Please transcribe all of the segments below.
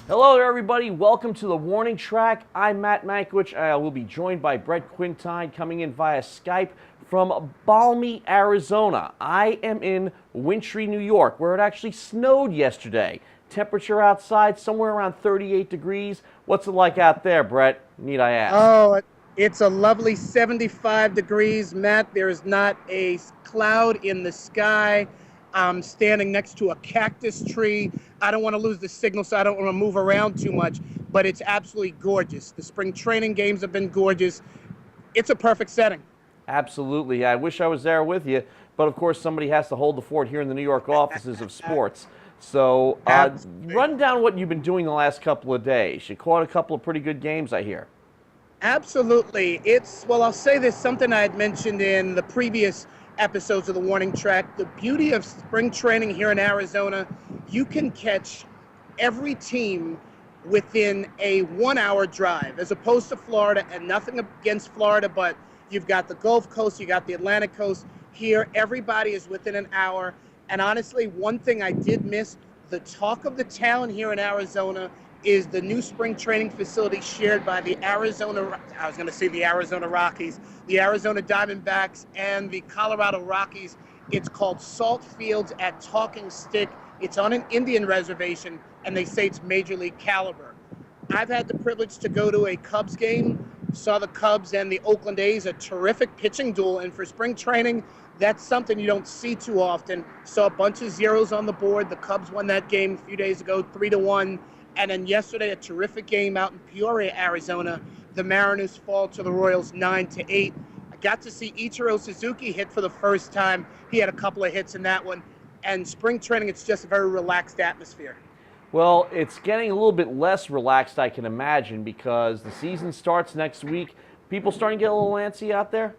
Hello there, everybody. Welcome to the Warning Track. I'm Matt Mankiewich. I will be joined by Brett Quintyne coming in via Skype from balmy Arizona. I am in wintry New York, where it actually snowed yesterday. Temperature outside somewhere around 38 degrees. What's it like out there, Brett? Need I ask? Oh, it's a lovely 75 degrees, Matt. There is not a cloud in the sky. I'm standing next to a cactus tree. I don't want to lose the signal, so I don't want to move around too much, but it's absolutely gorgeous. The spring training games have been gorgeous. It's a perfect setting. Absolutely. I wish I was there with you, but of course somebody has to hold the fort here in the New York offices of sports. So Absolutely. run down what you've been doing the last couple of days. You caught a couple of pretty good games, I hear. Absolutely. Well, I'll say this, something I had mentioned in the previous episodes of the Warning Track. The beauty of spring training here in Arizona, you can catch every team within a 1 hour drive, as opposed to Florida, and nothing against Florida, but you've got the Gulf Coast, you got the Atlantic Coast. Here, everybody is within an hour. And honestly, one thing I did miss, the talk of the town here in Arizona is the new spring training facility shared by the I was going to say the Arizona Rockies, the Arizona Diamondbacks, and the Colorado Rockies. It's called Salt Fields at Talking Stick. It's on an Indian reservation, and they say it's major league caliber. I've had the privilege to go to a Cubs game, saw the Cubs and the Oakland A's, a terrific pitching duel, and for spring training, that's something you don't see too often. Saw a bunch of zeros on the board. The Cubs won that game a few days ago, 3-1. And then yesterday, a terrific game out in Peoria, Arizona. The Mariners fall to the Royals 9-8. I got to see Ichiro Suzuki hit for the first time. He had a couple of hits in that one. And spring training, it's just a very relaxed atmosphere. Well, it's getting a little bit less relaxed, I can imagine, because the season starts next week. People starting to get a little antsy out there?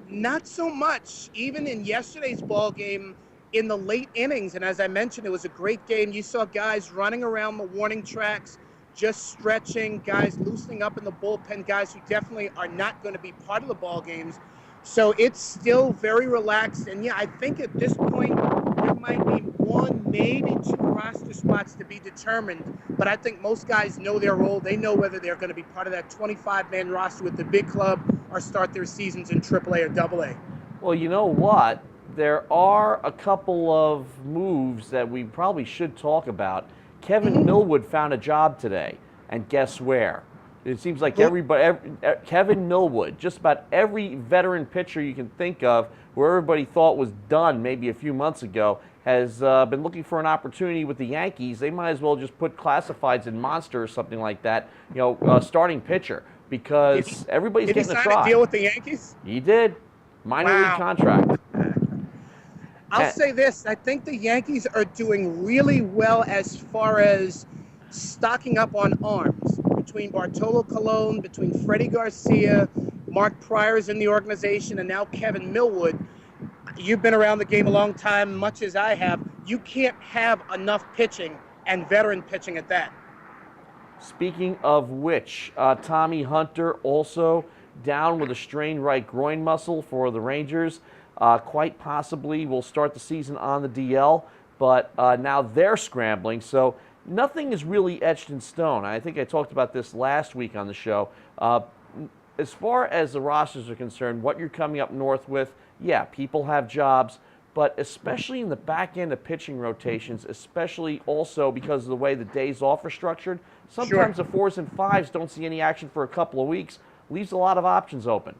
Not so much. Even in yesterday's ball game, in the late innings, and as I mentioned, it was a great game. You saw guys running around the warning tracks, just stretching, guys loosening up in the bullpen, guys who definitely are not going to be part of the ball games. So it's still very relaxed. And yeah, I think at this point, there might be one, maybe two roster spots to be determined. But I think most guys know their role. They know whether they're going to be part of that 25-man roster with the big club or start their seasons in AAA or AA. Well, you know what? There are a couple of moves that we probably should talk about. Kevin Millwood found a job today, and guess where? It seems like Kevin Millwood, just about every veteran pitcher you can think of, where everybody thought was done maybe a few months ago, has been looking for an opportunity with the Yankees. They might as well just put classifieds in Monster or something like that, starting pitcher, because everybody's getting a try. Did he sign a deal with the Yankees? He did. Minor league contract. I'll say this. I think the Yankees are doing really well as far as stocking up on arms. Between Bartolo Colon, between Freddie Garcia, Mark Pryor's in the organization, and now Kevin Millwood. You've been around the game a long time, much as I have. You can't have enough pitching, and veteran pitching at that. Speaking of which, Tommy Hunter also down with a strained right groin muscle for the Rangers. Quite possibly will start the season on the DL, but now they're scrambling. So nothing is really etched in stone. I think I talked about this last week on the show. As far as the rosters are concerned, what you're coming up north with, yeah, people have jobs, but especially in the back end of pitching rotations, especially also because of the way the days off are structured, sometimes the 4s and 5s don't see any action for a couple of weeks, leaves a lot of options open.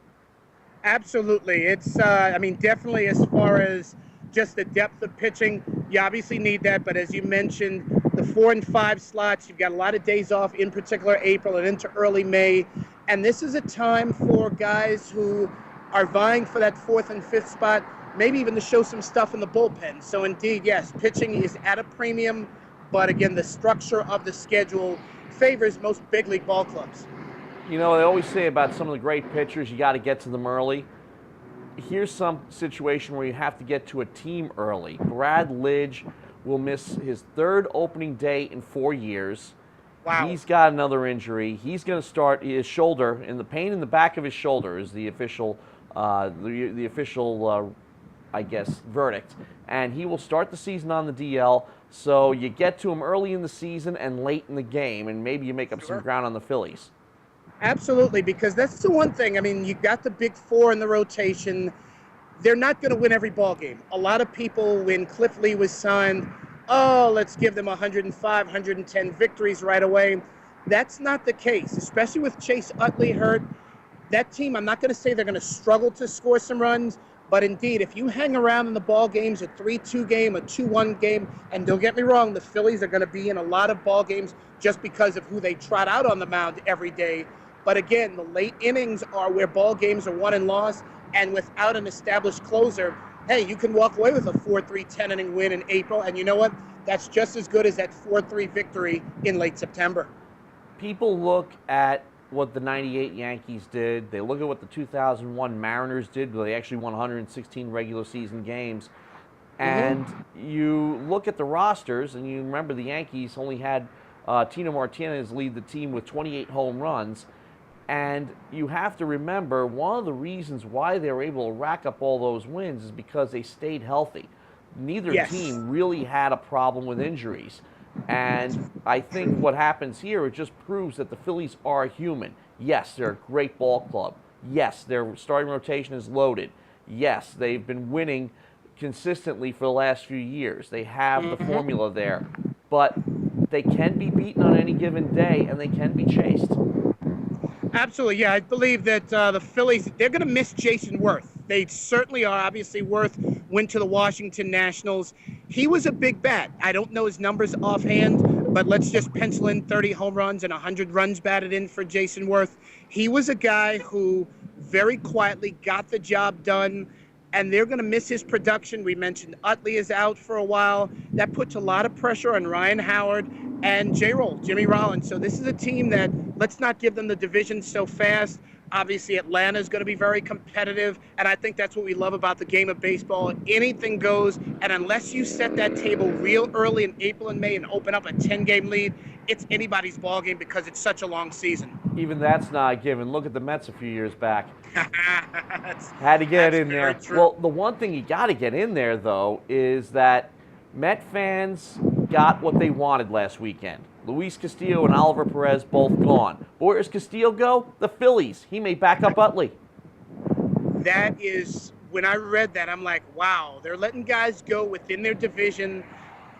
Absolutely. It's, definitely as far as just the depth of pitching, you obviously need that. But as you mentioned, the 4 and 5 slots, you've got a lot of days off, in particular April and into early May. And this is a time for guys who are vying for that 4th and 5th spot, maybe even to show some stuff in the bullpen. So indeed, yes, pitching is at a premium. But again, the structure of the schedule favors most big league ball clubs. You know, they always say about some of the great pitchers, you got to get to them early. Here's some situation where you have to get to a team early. Brad Lidge will miss his 3rd opening day in 4 years. Wow. He's got another injury. He's going to start his shoulder, and the pain in the back of his shoulder is the official, verdict. And he will start the season on the DL. So you get to them early in the season and late in the game, and maybe you make up some ground on the Phillies. Absolutely, because that's the one thing. I mean, you got the big four in the rotation. They're not going to win every ball game. A lot of people, when Cliff Lee was signed, oh, let's give them 105, 110 victories right away. That's not the case, especially with Chase Utley hurt. That team, I'm not going to say they're going to struggle to score some runs, but indeed, if you hang around in the ball games, a 3-2 game, a 2-1 game, and don't get me wrong, the Phillies are going to be in a lot of ball games just because of who they trot out on the mound every day. But again, the late innings are where ball games are won and lost, and without an established closer, hey, you can walk away with a 4-3 10-inning win in April, and you know what? That's just as good as that 4-3 victory in late September. People look at what the 98 Yankees did. They look at what the 2001 Mariners did, where they actually won 116 regular season games. And you look at the rosters, and you remember the Yankees only had Tino Martinez lead the team with 28 home runs. And you have to remember, one of the reasons why they were able to rack up all those wins is because they stayed healthy. Neither team really had a problem with injuries. And I think what happens here, it just proves that the Phillies are human. Yes, they're a great ball club. Yes, their starting rotation is loaded. Yes, they've been winning consistently for the last few years. They have the formula there. But they can be beaten on any given day, and they can be chased. Absolutely, yeah. I believe that the Phillies, they're going to miss Jason Worth. They certainly are. Obviously, Worth went to the Washington Nationals. He was a big bat. I don't know his numbers offhand, but let's just pencil in 30 home runs and 100 runs batted in for Jason Worth. He was a guy who very quietly got the job done, and they're going to miss his production. We mentioned Utley is out for a while. That puts a lot of pressure on Ryan Howard and J-Roll, Jimmy Rollins. So this is a team that, let's not give them the division so fast. Obviously, Atlanta is going to be very competitive, and I think that's what we love about the game of baseball. Anything goes, and unless you set that table real early in April and May and open up a 10-game lead, it's anybody's ball game because it's such a long season. Even that's not a given. Look at the Mets a few years back. Had to get it in there. True. Well, the one thing you got to get in there, though, is that Met fans got what they wanted last weekend. Luis Castillo and Oliver Perez both gone. But where does Castillo go? The Phillies. He may back up Utley. That is, when I read that, I'm like, wow, they're letting guys go within their division.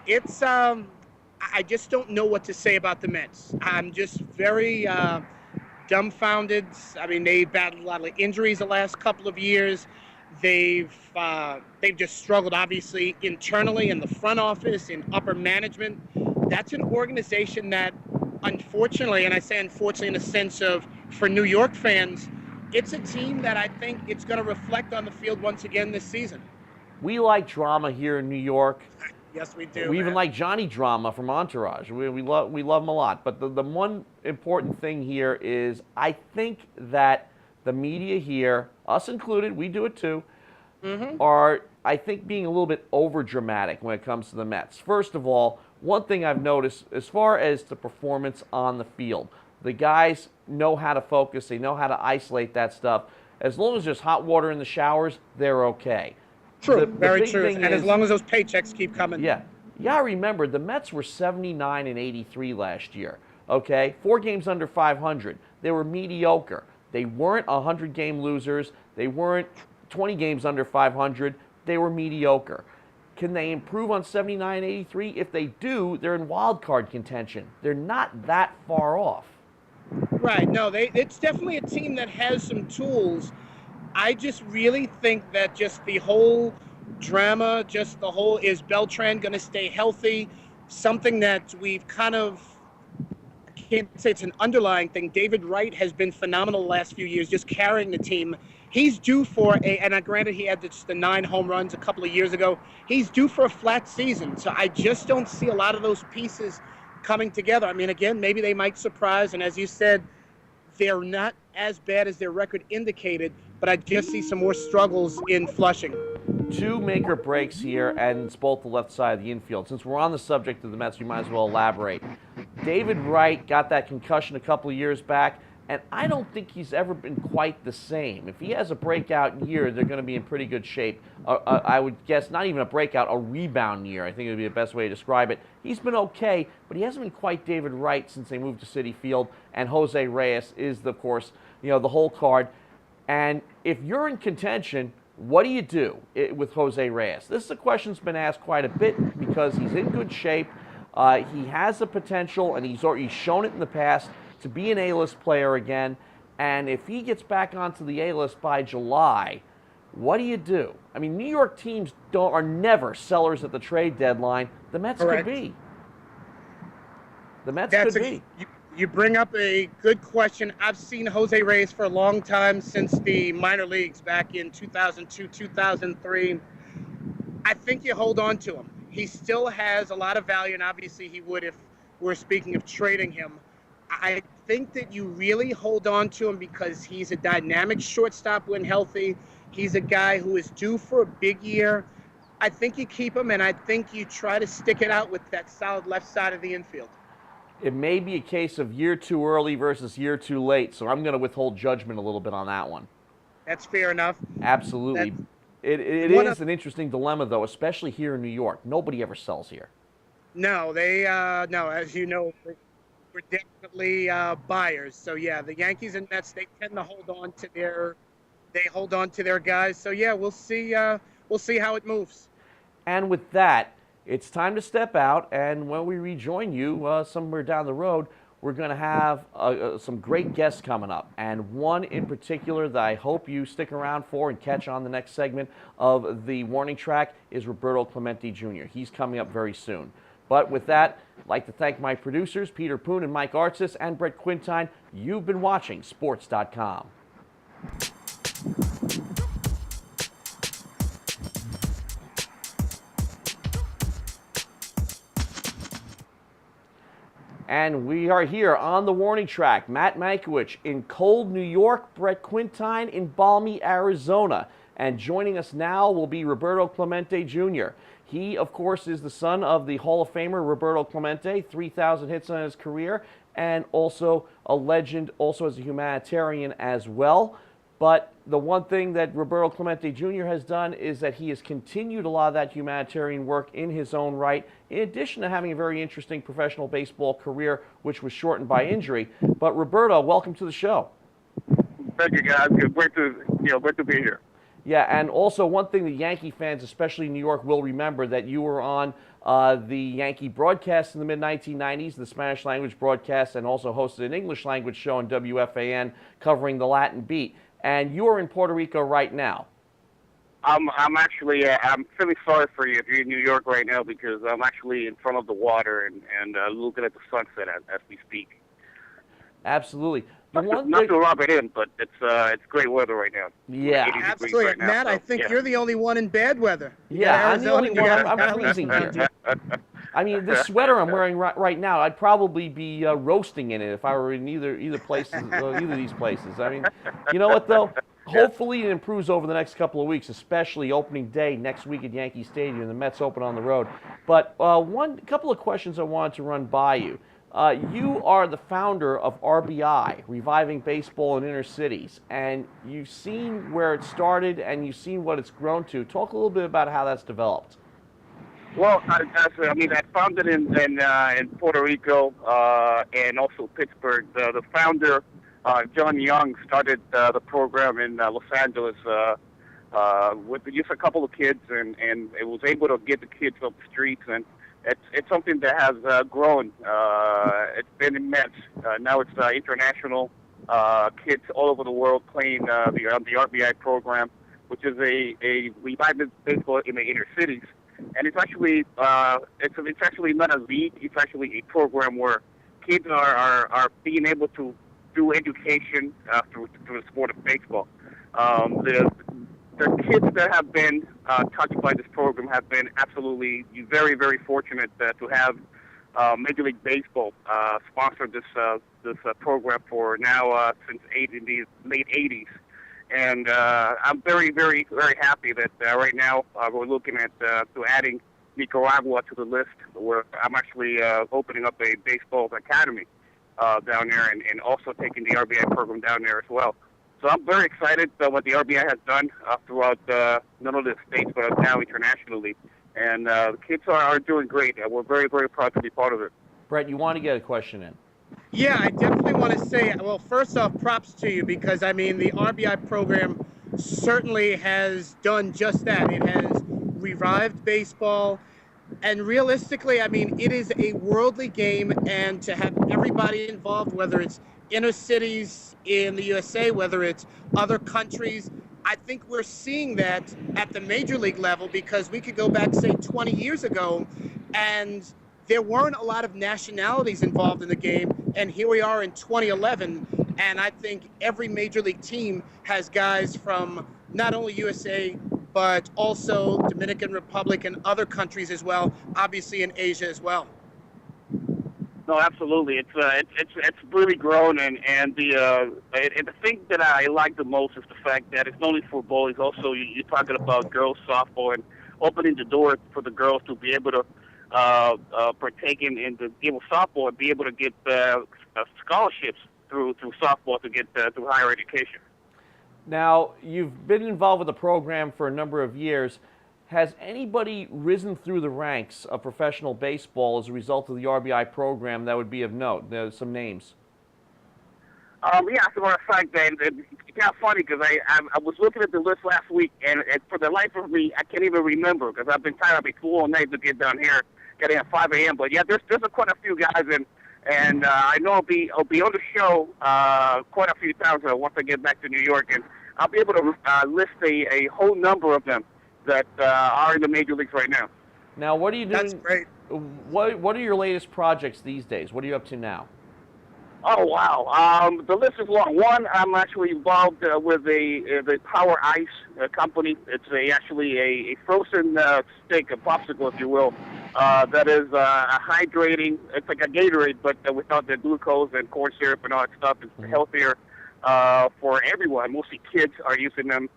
It's, I just don't know what to say about the Mets. I'm just very dumbfounded. I mean, they've battled a lot of injuries the last couple of years. They've just struggled, obviously, internally in the front office, in upper management. That's an organization that, unfortunately, and I say unfortunately in the sense of for New York fans, it's a team that I think it's going to reflect on the field once again this season. We like drama here in New York. Yes, we do. We even like Johnny Drama from Entourage. We love him a lot. But the one important thing here is I think that the media here, us included, we do it too, are, I think, being a little bit over dramatic when it comes to the Mets. First of all, one thing I've noticed as far as the performance on the field, the guys know how to focus, they know how to isolate that stuff. As long as there's hot water in the showers, they're okay. True, The very big true. thing And is, as long as those paychecks keep coming. yeah. You gotta remember, the Mets were 79 and 83 last year. Okay? 4 games under 500. They were mediocre. They weren't 100-game losers. They weren't 20 games under 500. They were mediocre. Can they improve on 79 and 83? If they do, they're in wild card contention. They're not that far off. Right. No, it's definitely a team that has some tools. I just really think that just the whole drama, just the whole, is Beltran going to stay healthy? Something that we've kind of, I can't say it's an underlying thing. David Wright has been phenomenal the last few years, just carrying the team. He's due for and granted he had the 9 home runs a couple of years ago. He's due for a flat season. So I just don't see a lot of those pieces coming together. I mean, again, maybe they might surprise. And as you said, they're not as bad as their record indicated, but I just see some more struggles in Flushing. 2 make or breaks here, and it's both the left side of the infield. Since we're on the subject of the Mets, we might as well elaborate. David Wright got that concussion a couple of years back. And I don't think he's ever been quite the same. If he has a breakout year, they're going to be in pretty good shape. I would guess not even a breakout, a rebound year. I think it would be the best way to describe it. He's been okay, but he hasn't been quite David Wright since they moved to Citi Field. And Jose Reyes is, of course, the whole card. And if you're in contention, what do you do with Jose Reyes? This is a question that's been asked quite a bit because he's in good shape. He has the potential, and he's shown it in the past, to be an A-list player again. And if he gets back onto the A-list by July, what do you do? I mean, New York teams are never sellers at the trade deadline. The Mets Correct. could be. The Mets could be. You bring up a good question. I've seen Jose Reyes for a long time, since the minor leagues back in 2002, 2003. I think you hold on to him. He still has a lot of value, and obviously he would if we're speaking of trading him. I think that you really hold on to him because he's a dynamic shortstop when healthy. He's a guy who is due for a big year. I think you keep him, and I think you try to stick it out with that solid left side of the infield. It may be a case of year too early versus year too late, so I'm going to withhold judgment a little bit on that one. That's fair enough. Absolutely. It is an interesting dilemma, though, especially here in New York. Nobody ever sells here. No, no, as you know, we're definitely buyers. So yeah, the Yankees and Mets, they tend to hold on to their guys. So yeah, we'll see how it moves. And with that, it's time to step out, and when we rejoin you somewhere down the road, we're going to have some great guests coming up, and one in particular that I hope you stick around for and catch on the next segment of the Warning Track is Roberto Clemente Jr. He's coming up very soon. But with that, I'd like to thank my producers, Peter Poon and Mike Artsis, and Brett Quintyne. You've been watching Sports.com. And we are here on the Warning Track. Matt Mankiewich in cold New York, Brett Quintyne in balmy Arizona. And joining us now will be Roberto Clemente Jr. He, of course, is the son of the Hall of Famer Roberto Clemente, 3,000 hits on his career, and also a legend, also as a humanitarian as well. But the one thing that Roberto Clemente Jr. has done is that he has continued a lot of that humanitarian work in his own right, in addition to having a very interesting professional baseball career, which was shortened by injury. But Roberto, welcome to the show. Thank you, guys. Great to be here. Yeah, and also one thing the Yankee fans, especially in New York, will remember that you were on the Yankee broadcast in the mid-1990s, the Spanish language broadcast, and also hosted an English language show on WFAN covering the Latin beat. And you are in Puerto Rico right now. I'm actually I'm feeling sorry for you if you're in New York right now, because I'm actually in front of the water and looking at the sunset as we speak. Absolutely. Not to rub it in, but it's great weather right now. Yeah, absolutely. Right now, Matt, so, I think you're the only one in bad weather. Yeah, I'm the only one. I'm freezing here. I mean, this sweater I'm wearing right now, I'd probably be roasting in it if I were in either of these places. I mean, you know what though? Hopefully it improves over the next couple of weeks, especially opening day next week at Yankee Stadium. The Mets open on the road. But couple of questions I wanted to run by you. You are the founder of RBI, Reviving Baseball in Inner Cities, and you've seen where it started and you've seen what it's grown to. Talk a little bit about how that's developed. Well, I founded in Puerto Rico and also Pittsburgh. The founder, John Young, started the program in Los Angeles with just a couple of kids, and it was able to get the kids off the streets. And it's something that has grown. It's been in Mets. Now it's international. Kids all over the world playing the RBI program, which is a reviving baseball in the inner cities. And it's actually not a league. It's actually a program where kids are being able to do education through the sport of baseball. The kids that have been touched by this program have been absolutely very, very fortunate to have Major League Baseball sponsor this program for now since the late 80s. And I'm very, very, very happy that right now we're looking at adding Nicaragua to the list, where I'm actually opening up a baseball academy. down there, and also taking the RBI program down there as well. So I'm very excited what the RBI has done throughout not only the states but now internationally. And the kids are doing great. We're very, very proud to be part of it. Brett, you want to get a question in? Yeah, I definitely want to say, well, first off, props to you because, I mean, the RBI program certainly has done just that. It has revived baseball. And realistically, I mean, it is a worldly game, and to have everybody involved, whether it's inner cities in the USA, whether it's other countries, I think we're seeing that at the major league level because we could go back, say, 20 years ago, and there weren't a lot of nationalities involved in the game, and here we are in 2011, and I think every major league team has guys from not only USA, but also Dominican Republic and other countries as well, obviously in Asia as well. No, absolutely. It's really grown, and the thing that I like the most is the fact that it's not only for boys. Also, you're talking about girls softball and opening the door for the girls to be able to partake in the game of softball and be able to get scholarships through softball to get through higher education. Now, you've been involved with the program for a number of years. Has anybody risen through the ranks of professional baseball as a result of the RBI program that would be of note? There's some names. Yeah, as a matter of fact, it's kind of funny because I was looking at the list last week, and for the life of me, I can't even remember because I've been tired. I've been full all night to get down here, getting at 5 a.m. But yeah, there's quite a few guys, and I know I'll be on the show quite a few times once I get back to New York, and I'll be able to list a whole number of them that are in the major leagues right now. Now, what are you doing? That's great. What are your latest projects these days? What are you up to now? Oh, wow. The list is long. One, I'm actually involved with the Power Ice company. It's actually a frozen stick, a popsicle, if you will, that is a hydrating. It's like a Gatorade, but without the glucose and corn syrup and all that stuff. It's healthier for everyone. Mostly kids are using them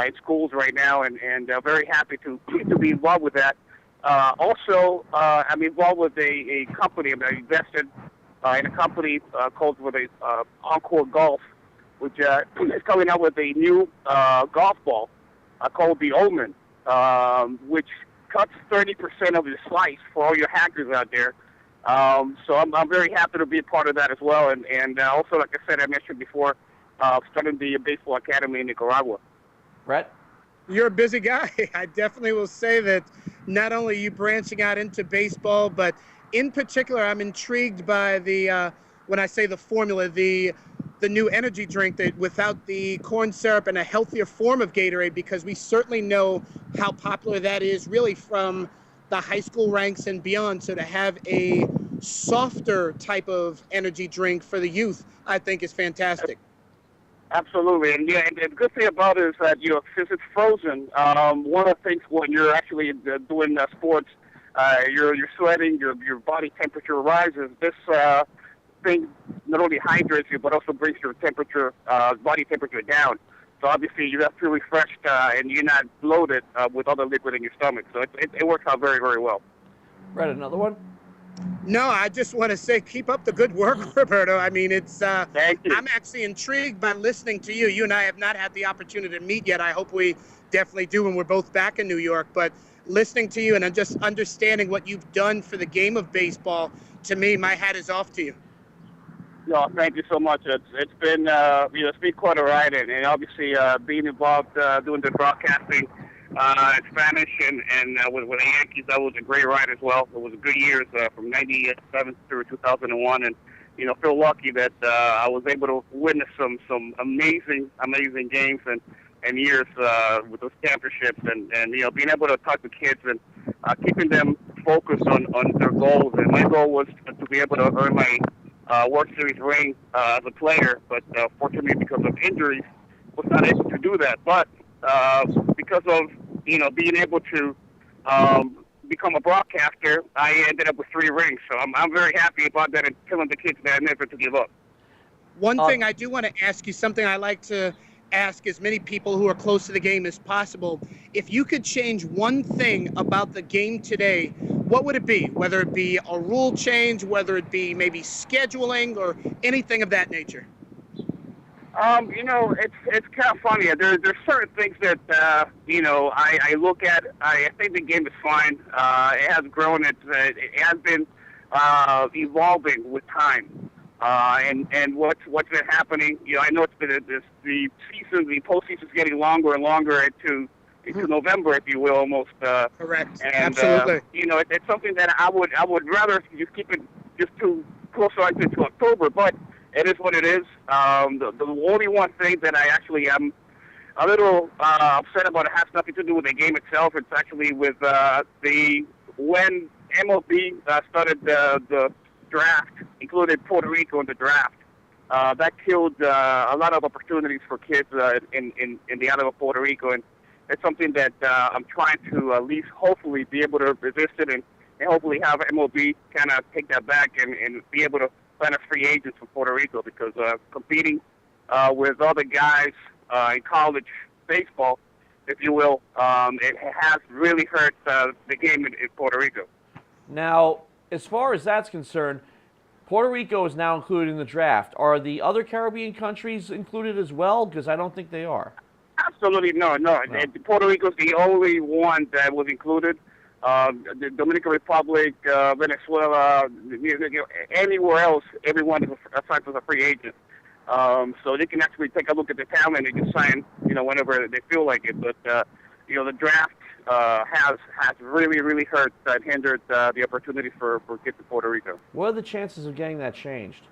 in schools right now, and very happy to be involved with that. Also, I'm involved with a company. I'm invested in a company called Encore Golf, which is coming out with a new golf ball called the Omen, which cuts 30% of the slice for all your hackers out there. So I'm very happy to be a part of that as well. And also, like I said, I mentioned before, starting the baseball academy in Nicaragua. Brett? You're a busy guy. I definitely will say that not only are you branching out into baseball, but in particular, I'm intrigued by the, when I say the formula, the new energy drink that without the corn syrup and a healthier form of Gatorade, because we certainly know how popular that is really from the high school ranks and beyond. So to have a softer type of energy drink for the youth, I think is fantastic. Absolutely, and yeah, and the good thing about it is that since it's frozen, one of the things when you're actually doing sports, you're sweating, your body temperature rises. This thing not only hydrates you but also brings your temperature, body temperature down. So obviously you feel refreshed and you're not bloated with all the liquid in your stomach. So it works out very, very well. Brett, another one? No, I just want to say keep up the good work, Roberto. I mean, it's Thank you. I'm actually intrigued by listening to you. You and I have not had the opportunity to meet yet. I hope we definitely do when we're both back in New York. But listening to you and just understanding what you've done for the game of baseball, to me, my hat is off to you. No, thank you so much. It's been it's been quite a ride, and obviously being involved doing the broadcasting in Spanish and with the Yankees, that was a great ride as well. It was a good years from '97 through 2001, and feel lucky that I was able to witness some amazing games and years with those championships, and being able to talk to kids and keeping them focused on their goals. And my goal was to be able to earn my World Series ring as a player, but fortunately because of injuries, was not able to do that. But because of being able to become a broadcaster, I ended up with 3 rings. So I'm very happy about that and telling the kids that I never to give up. One thing I do want to ask you, something I like to ask as many people who are close to the game as possible. If you could change one thing about the game today, what would it be? Whether it be a rule change, whether it be maybe scheduling or anything of that nature? It's kind of funny. There's certain things that I look at. I think the game is fine. It has grown. It has been evolving with time. And what's been happening? I know it's been the postseason is getting longer and longer into November, if you will, almost. Correct. And Absolutely. it's something that I would rather just keep it just too closer to October, but. It is what it is. The only one thing that I actually am a little upset about, it has nothing to do with the game itself. It's actually with when MLB started the draft, included Puerto Rico in the draft. That killed a lot of opportunities for kids in the island of Puerto Rico, and it's something that I'm trying to at least hopefully be able to resist it and hopefully have MLB kind of take that back and be able to sign a free agent for Puerto Rico, because competing with other guys in college baseball, if you will, it has really hurt the game in Puerto Rico. Now, as far as that's concerned, Puerto Rico is now included in the draft. Are the other Caribbean countries included as well? Because I don't think they are. Absolutely no. Puerto Rico is the only one that was included. The Dominican Republic, Venezuela, anywhere else, everyone is assigned as a free agent. So they can actually take a look at the talent and just sign, whenever they feel like it. But, the draft has really, really hurt and hindered the opportunity for kids in Puerto Rico. What are the chances of getting that changed?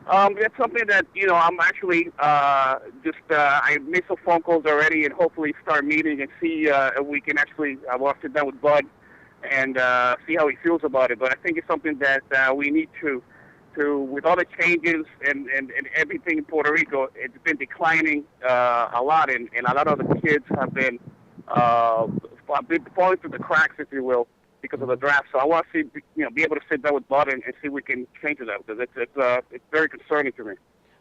It's something that, I'm actually I made some phone calls already and hopefully start meeting and see if we can actually, I'll sit down with Bud and see how he feels about it. But I think it's something that we need to, with all the changes and everything in Puerto Rico, it's been declining a lot, and a lot of the kids have been falling through the cracks, if you will, because of the draft. So I want to see, be able to sit down with Bud and see if we can change that, because it's very concerning to me.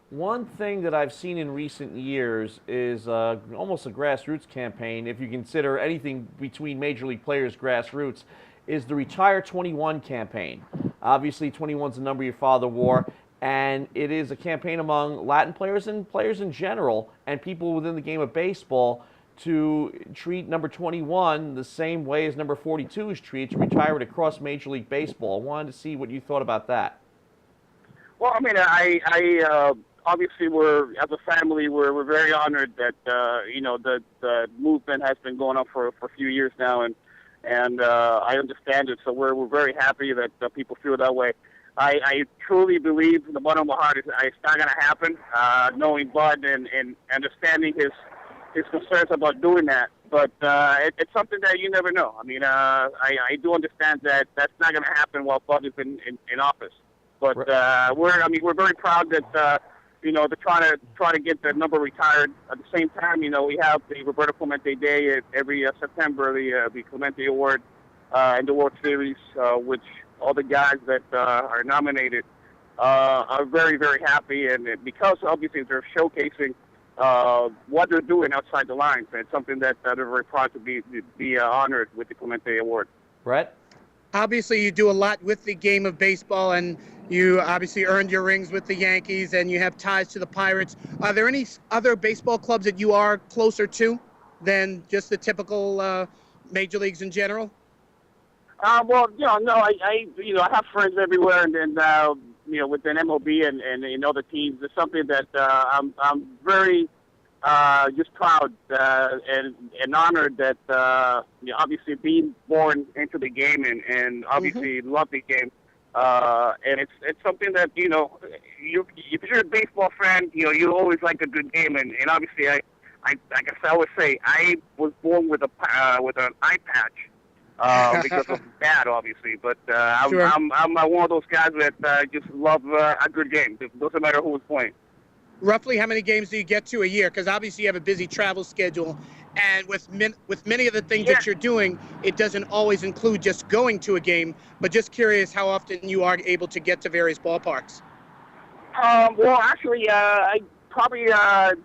One thing that I've seen in recent years is almost a grassroots campaign, if you consider anything between major league players grassroots, is the Retire 21 campaign. Obviously, 21 is the number your father wore, and it is a campaign among Latin players and players in general and people within the game of baseball to treat number 21 the same way as number 42 is treated, to retire it across Major League Baseball. I wanted to see what you thought about that. Well, I mean, I obviously as a family, we're very honored that, the movement has been going on for a few years now, and I understand it. So we're very happy that people feel that way. I truly believe in the bottom of my heart it's not going to happen, knowing Bud and understanding his concerns about doing that. But it's something that you never know. I mean, I do understand that that's not going to happen while Bud is in office. But we're very proud that they're trying to get the number retired. At the same time, we have the Roberto Clemente Day every September, the Clemente Award and the World Series, which all the guys that are nominated are very, very happy, and because obviously they're showcasing what they're doing outside the lines. And it's something that they're very proud to be honored with the Clemente Award. Brett? Obviously, you do a lot with the game of baseball, and you obviously earned your rings with the Yankees, and you have ties to the Pirates. Are there any other baseball clubs that you are closer to than just the typical major leagues in general? Well, no, I have friends everywhere, and then within MLB and other teams. It's something that I'm very just proud and honored that obviously being born into the game and obviously love the game. And it's something that if you're a baseball fan, you always like a good game, and obviously I guess I always say I was born with an eye patch. Because of dad, obviously, but Sure. I'm one of those guys that just love a good game. It doesn't matter who is playing. Roughly how many games do you get to a year? Because obviously you have a busy travel schedule, and with many of the things that you're doing, it doesn't always include just going to a game, but just curious how often you are able to get to various ballparks. Well, actually, I probably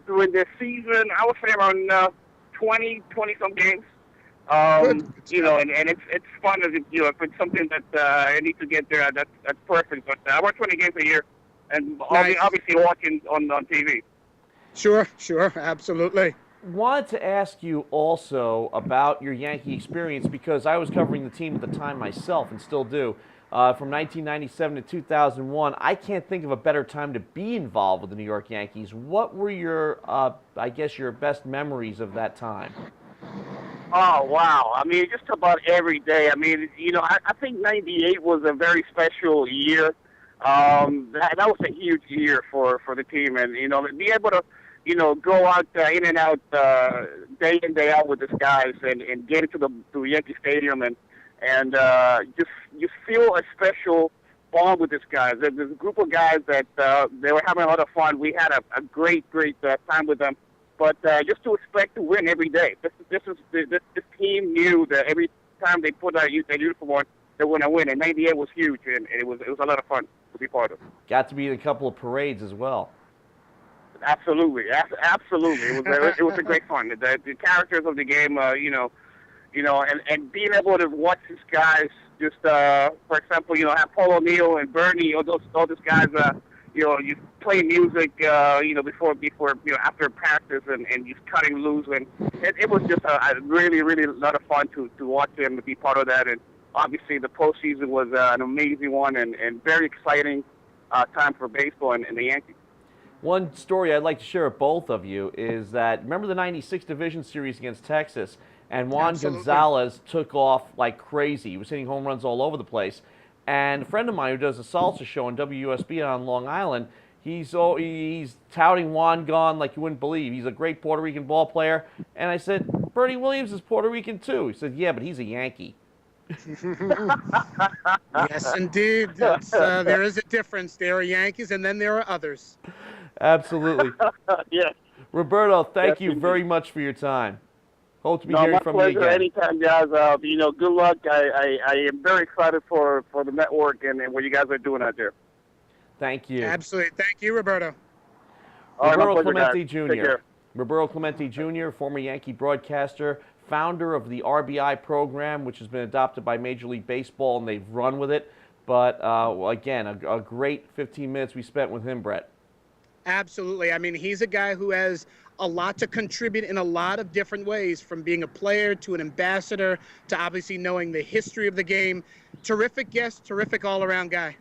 during this season, I would say around 20-some games. Good You know, stuff. and it's fun if if it's something that I need to get there. That's perfect. But I watch 20 games a year, and Nice. obviously watching on TV. Sure, absolutely. Wanted to ask you also about your Yankee experience because I was covering the team at the time myself and still do. From 1997 to 2001, I can't think of a better time to be involved with the New York Yankees. What were your, I guess, your best memories of that time? Oh wow! I mean, just about every day. I mean, I think '98 was a very special year. That was a huge year for the team, and be able to go out in and out day in day out with these guys, and get into the Yankee Stadium, and just feel a special bond with these guys. There's a group of guys that they were having a lot of fun. We had a great time with them. But just to expect to win every day. This team knew that every time they put their uniform on, they were gonna win. And '98 was huge, and it was a lot of fun to be part of. Got to be in a couple of parades as well. Absolutely. It was a great fun. The characters of the game, and being able to watch these guys. Just for example, have Paul O'Neill and Bernie, all these guys. You play music, before after practice, and just cutting loose, and it was just a really a lot of fun to watch them, to be part of that, and obviously the postseason was an amazing one, and very exciting time for baseball and the Yankees. One story I'd like to share with both of you is that remember the '96 Division Series against Texas, and Juan Absolutely. Gonzalez took off like crazy. He was hitting home runs all over the place. And a friend of mine who does a salsa show on WUSB on Long Island, he's touting Juan Gon like you wouldn't believe. He's a great Puerto Rican ball player. And I said, Bernie Williams is Puerto Rican too. He said, yeah, but he's a Yankee. Yes, indeed. There is a difference. There are Yankees, and then there are others. Absolutely. Yes. Roberto, thank Yes, you indeed. very much for your time. Hope to be No, hearing my from you pleasure. again. Anytime, guys. Good luck. I am very excited for the network and what you guys are doing out there. Thank you. Absolutely. Thank you, Roberto. All right, my Roberto pleasure, Clemente guys. Take Jr. care. Roberto Clemente Jr., former Yankee broadcaster, founder of the RBI program, which has been adopted by Major League Baseball, and they've run with it. But again, a great 15 minutes we spent with him, Brett. Absolutely. I mean, he's a guy who has a lot to contribute in a lot of different ways, from being a player to an ambassador to obviously knowing the history of the game. Terrific guest, terrific all-around guy.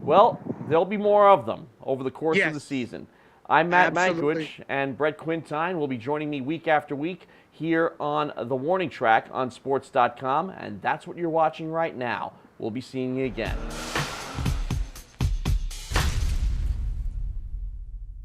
Well, there'll be more of them over the course of the Yes. season. I'm Matt Absolutely. Mankiewich, and Brett Quintyne will be joining me week after week here on the Warning Track on Sports.com, and that's what you're watching right now. We'll be seeing you again.